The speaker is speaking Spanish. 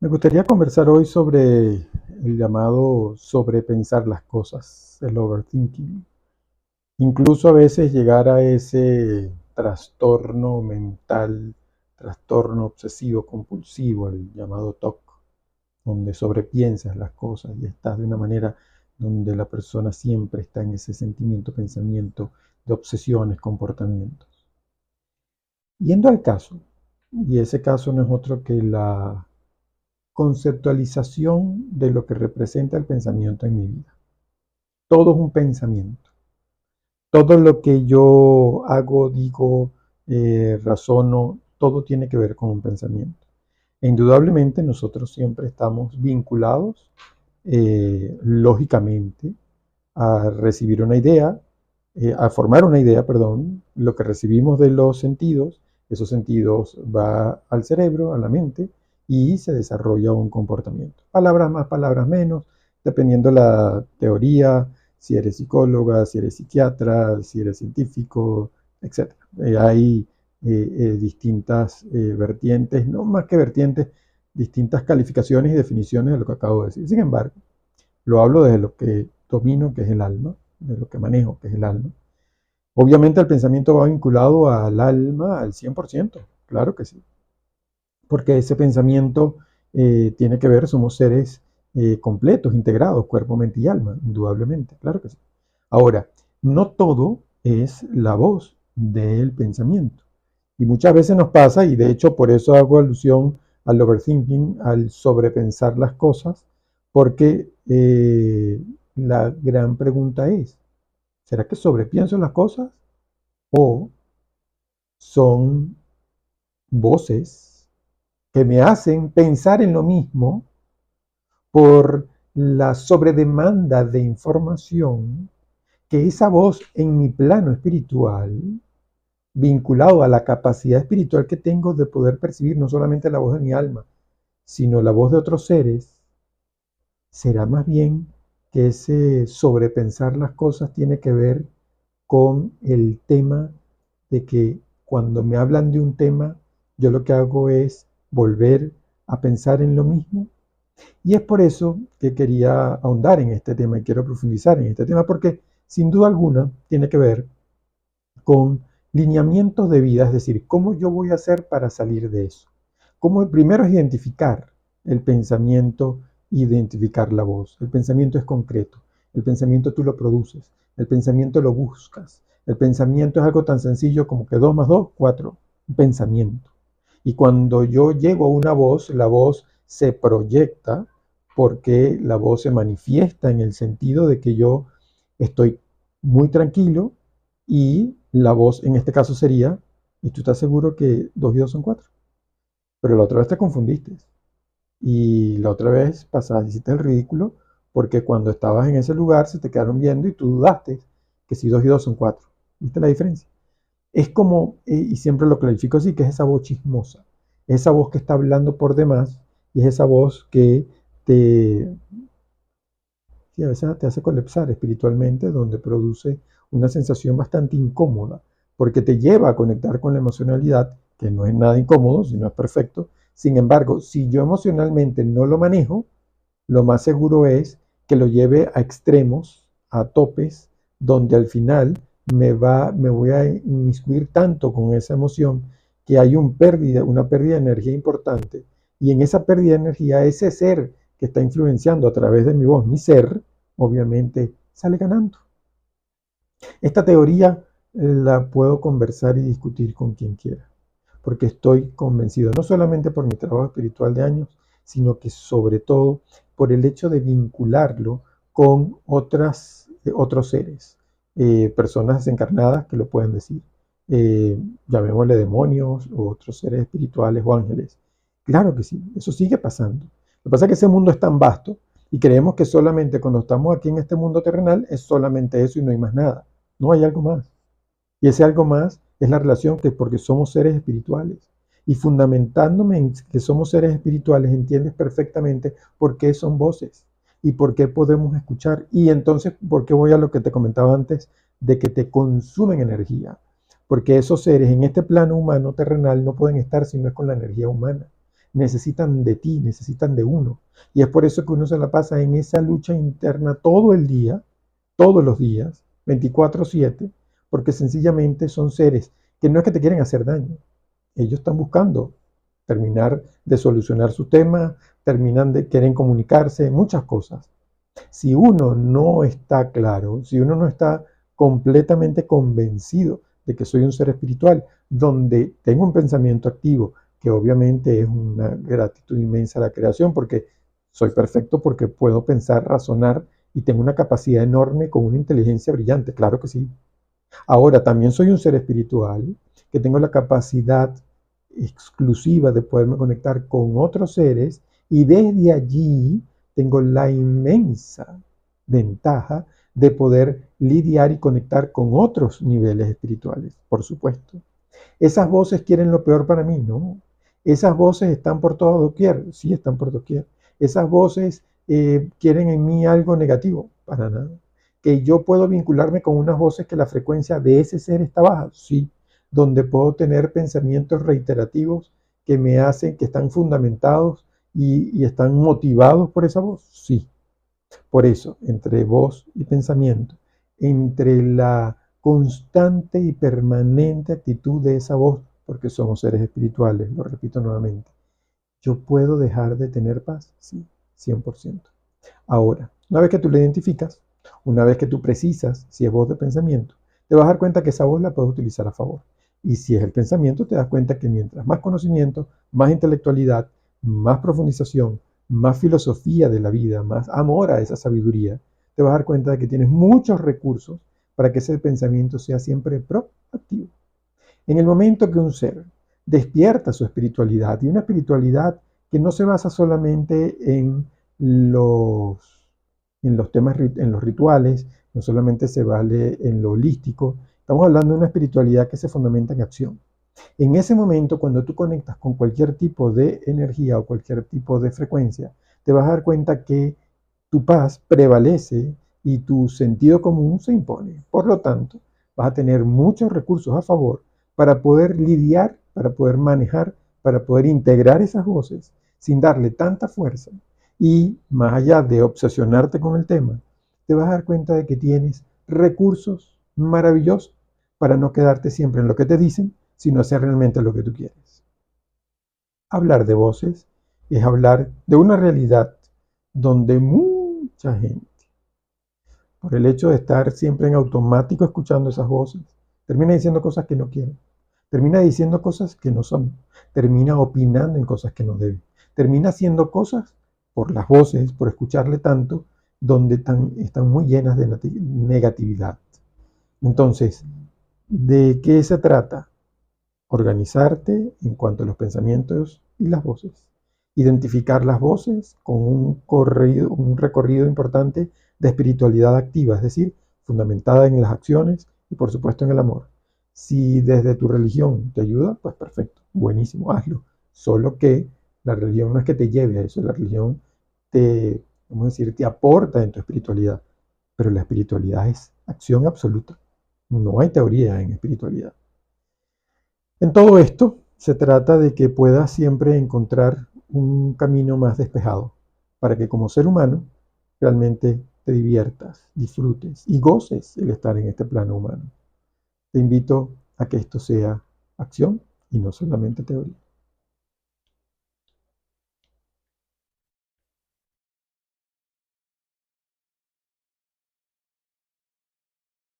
Me gustaría conversar hoy sobre el llamado sobrepensar las cosas, el overthinking. Incluso a veces llegar a ese trastorno mental, trastorno obsesivo compulsivo, el llamado TOC, donde sobrepiensas las cosas y estás de una manera donde la persona siempre está en ese sentimiento, pensamiento de obsesiones, comportamientos. Yendo al caso, y ese caso no es otro que la conceptualización de lo que representa el pensamiento en mi vida. Todo es un pensamiento. Todo lo que yo hago, digo, razono, todo tiene que ver con un pensamiento. E indudablemente nosotros siempre estamos vinculados, lógicamente, a recibir una idea, a formar una idea, perdón, lo que recibimos de los sentidos, esos sentidos va al cerebro, a la mente, y se desarrolla un comportamiento. Palabras más, palabras menos, dependiendo la teoría, si eres psicóloga, si eres psiquiatra, si eres científico, etc. Hay distintas vertientes, no más que vertientes, distintas calificaciones y definiciones de lo que acabo de decir. Sin embargo, lo hablo desde lo que domino, que es el alma, de lo que manejo, que es el alma. Obviamente el pensamiento va vinculado al alma al 100%, claro que sí, porque ese pensamiento tiene que ver, somos seres completos, integrados, cuerpo, mente y alma, indudablemente, claro que sí. Ahora, no todo es la voz del pensamiento. Y muchas veces nos pasa, y de hecho por eso hago alusión al overthinking, al sobrepensar las cosas, porque la gran pregunta es, ¿será que sobrepienso las cosas o son voces que me hacen pensar en lo mismo por la sobredemanda de información que esa voz en mi plano espiritual, vinculado a la capacidad espiritual que tengo de poder percibir no solamente la voz de mi alma, sino la voz de otros seres, será más bien que ese sobrepensar las cosas tiene que ver con el tema de que cuando me hablan de un tema, yo lo que hago es volver a pensar en lo mismo. Y es por eso que quería ahondar en este tema y quiero profundizar en este tema, porque sin duda alguna tiene que ver con lineamientos de vida, es decir, cómo yo voy a hacer para salir de eso. Cómo primero es identificar el pensamiento, identificar la voz. El pensamiento es concreto, el pensamiento tú lo produces, el pensamiento lo buscas. El pensamiento es algo tan sencillo como que 2 más 2, 4, un pensamiento. Y cuando yo llego a una voz, la voz se proyecta porque la voz se manifiesta en el sentido de que yo estoy muy tranquilo y la voz en este caso sería, y tú estás seguro que 2 y 2 son 4, pero la otra vez te confundiste y la otra vez pasaste, hiciste el ridículo porque cuando estabas en ese lugar se te quedaron viendo y tú dudaste que si 2 y 2 son 4. ¿Viste la diferencia? Es como, y siempre lo clarifico así, que es esa voz chismosa, esa voz que está hablando por demás y es esa voz que te, sí, a veces te hace colapsar espiritualmente, donde produce una sensación bastante incómoda, porque te lleva a conectar con la emocionalidad, que no es nada incómodo, sino es perfecto. Sin embargo, si yo emocionalmente no lo manejo, lo más seguro es que lo lleve a extremos, a topes, donde al final me voy a inmiscuir tanto con esa emoción que hay una pérdida de energía importante. Y en esa pérdida de energía, ese ser que está influenciando a través de mi voz, mi ser, obviamente sale ganando. Esta teoría la puedo conversar y discutir con quien quiera, porque estoy convencido, no solamente por mi trabajo espiritual de años, sino que sobre todo por el hecho de vincularlo con otros seres, personas desencarnadas que lo pueden decir, llamémosle demonios o otros seres espirituales o ángeles. Claro que sí, eso sigue pasando. Lo que pasa es que ese mundo es tan vasto y creemos que solamente cuando estamos aquí en este mundo terrenal es solamente eso y no hay más nada. No hay algo más. Y ese algo más es la relación que porque somos seres espirituales. Y fundamentándome en que somos seres espirituales, entiendes perfectamente por qué son voces y por qué podemos escuchar. Y entonces, ¿por qué voy a lo que te comentaba antes de que te consumen energía? Porque esos seres en este plano humano terrenal no pueden estar si no es con la energía humana. necesitan de ti, necesitan de uno. Y es por eso que uno se la pasa en esa lucha interna todo el día, todos los días, 24/7, porque sencillamente son seres que no es que te quieren hacer daño, ellos están buscando terminar de solucionar su tema, quieren comunicarse, muchas cosas. Si uno no está claro, si uno no está completamente convencido de que soy un ser espiritual, donde tengo un pensamiento activo, que obviamente es una gratitud inmensa a la creación, porque soy perfecto, porque puedo pensar, razonar y tengo una capacidad enorme con una inteligencia brillante, claro que sí. Ahora, también soy un ser espiritual, que tengo la capacidad exclusiva de poderme conectar con otros seres y desde allí tengo la inmensa ventaja de poder lidiar y conectar con otros niveles espirituales, por supuesto. Esas voces quieren lo peor para mí, ¿no? Esas voces están por todo doquier, sí están por doquier. Esas voces quieren en mí algo negativo, para nada. Que yo puedo vincularme con unas voces que la frecuencia de ese ser está baja, sí. Donde puedo tener pensamientos reiterativos que me hacen, que están fundamentados y están motivados por esa voz, sí. Por eso, entre voz y pensamiento, entre la constante y permanente actitud de esa voz, porque somos seres espirituales, lo repito nuevamente, yo puedo dejar de tener paz, sí, 100%. Ahora, una vez que tú la identificas, una vez que tú precisas si es voz de pensamiento, te vas a dar cuenta que esa voz la puedes utilizar a favor. Y si es el pensamiento, te das cuenta que mientras más conocimiento, más intelectualidad, más profundización, más filosofía de la vida, más amor a esa sabiduría, te vas a dar cuenta de que tienes muchos recursos para que ese pensamiento sea siempre proactivo. En el momento que un ser despierta su espiritualidad, y una espiritualidad que no se basa solamente los, en los temas, en los rituales, no solamente se vale en lo holístico, estamos hablando de una espiritualidad que se fundamenta en acción. En ese momento, cuando tú conectas con cualquier tipo de energía o cualquier tipo de frecuencia, te vas a dar cuenta que tu paz prevalece y tu sentido común se impone. Por lo tanto, vas a tener muchos recursos a favor para poder lidiar, para poder manejar, para poder integrar esas voces sin darle tanta fuerza. Y más allá de obsesionarte con el tema, te vas a dar cuenta de que tienes recursos maravillosos para no quedarte siempre en lo que te dicen, sino hacer realmente lo que tú quieres. Hablar de voces es hablar de una realidad donde mucha gente, por el hecho de estar siempre en automático escuchando esas voces, termina diciendo cosas que no quieren, termina diciendo cosas que no son, termina opinando en cosas que no debe, termina haciendo cosas por las voces, por escucharle tanto, donde están muy llenas de negatividad. Entonces, ¿de qué se trata? Organizarte en cuanto a los pensamientos y las voces. Identificar las voces con un recorrido importante de espiritualidad activa, es decir, fundamentada en las acciones y por supuesto en el amor. Si desde tu religión te ayuda, pues perfecto, buenísimo, hazlo. Solo que la religión no es que te lleve a eso, la religión te, vamos a decir, te aporta en tu espiritualidad, pero la espiritualidad es acción absoluta. No hay teoría en espiritualidad. En todo esto se trata de que puedas siempre encontrar un camino más despejado para que como ser humano realmente te diviertas, disfrutes y goces el estar en este plano humano. Te invito a que esto sea acción y no solamente teoría.